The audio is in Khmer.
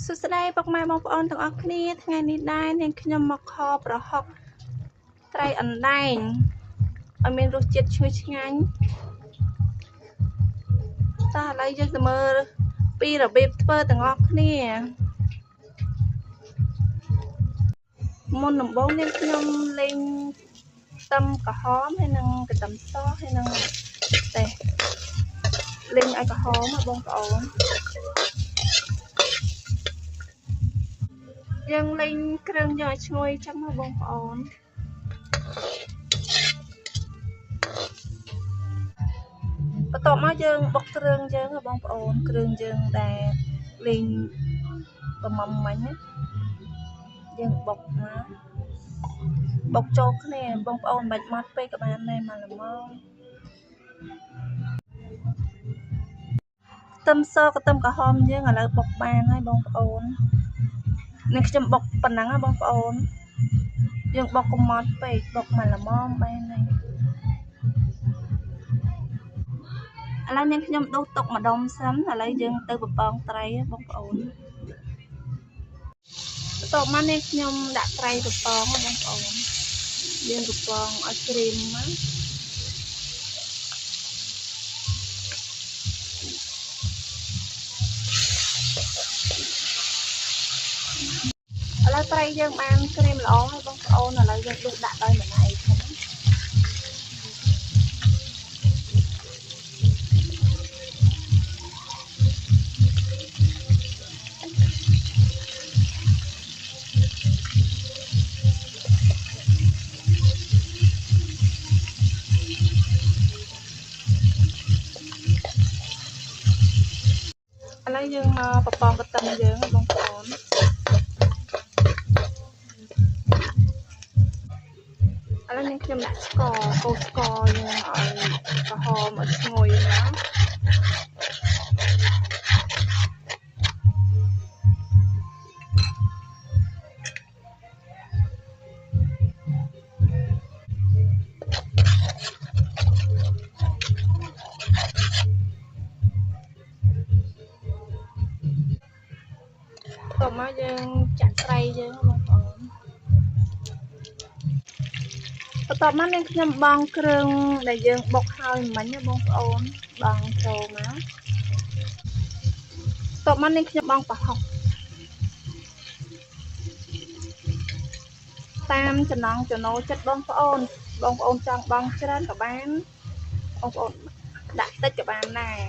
สุดท้ายปกไม้บองปอนទាំងអស់គ្នាថ្ងៃនេះដែរនាងខ្ញុំមកខប្រហុកត្រីអណ្ដែងឲ្យមានរសជាតិឈ្ងុយឆ្ងាញ់តោះឥឡូវយើងទៅមើលពីរបៀបធ្វើទាំងអស់គ្នាមុនដំបូងនាងខ្ញុំលេងខ្ទឹមក្រហមហើយនឹងខ្ទឹមសហើយនឹងតែលេងឲ្យក្រហមបងប្អូនយើងលេងគ្រឿងយកឲ្យឈ្ងុយចឹងណាបងប្អូនបន្ទាប់មកយើងបុកគ្រឿងយើងបងប្អូនគ្រឿងយើងដែលលេងប្រមុំមិញណាយើងបុកមកបុកចូលគ្នាបងប្អូនមិនបាច់ម៉ត់ពេកក៏បានដែរមកល្មមខ្ទឹមសខ្ទឹមក្រហមយើងឥឡូវបុកបានហើយបងប្អូននេះខ្ញុំបុកប៉ុណ្ណឹងណាបងប្អូនយើងបុកកុំម៉ត់ពេកបុកមកល្មមបានហើយឥឡូវនាងខ្ញុំដុសទុកម្ដុំសិនឥឡូវយើងទៅបំពងត្រីបងប្អូនបន្ទាប់មកនាងខ្ញុំដាក់ត្រីបំពងបងប្អូនយើងបំពងឲ្យក្រៀមមកឥឡូវត្រីយើងបានក្រៀមល្អហើយបងប្អូនឥឡូវយើងដុសដាក់ដោយម្នាក់ឯងឥឡូវយើងមកបបងកន្ទឹមយើងបងប្អូនឥឡូវនាងខ្ញុំដាក់ស្ករកូរស្ករយើងឲ្យក្រហមឲ្យឈ្ងុយណាតោះមកយើងចាក់ត្រីយើងបងប្អូនបន្ទាប់មកនាងខ្ញុំបង់គ្រឿងដែលយើងបុកហើយមិញណាបងប្អូនបង់ចូលមកបន្ទាប់មកនាងខ្ញុំបង់ប្រហុកតាមចំណង់ចំណូលចិត្តបងប្អូនចង់បង់ច្រើនក៏បានបងប្អូនដាក់តិចក៏បានដែរ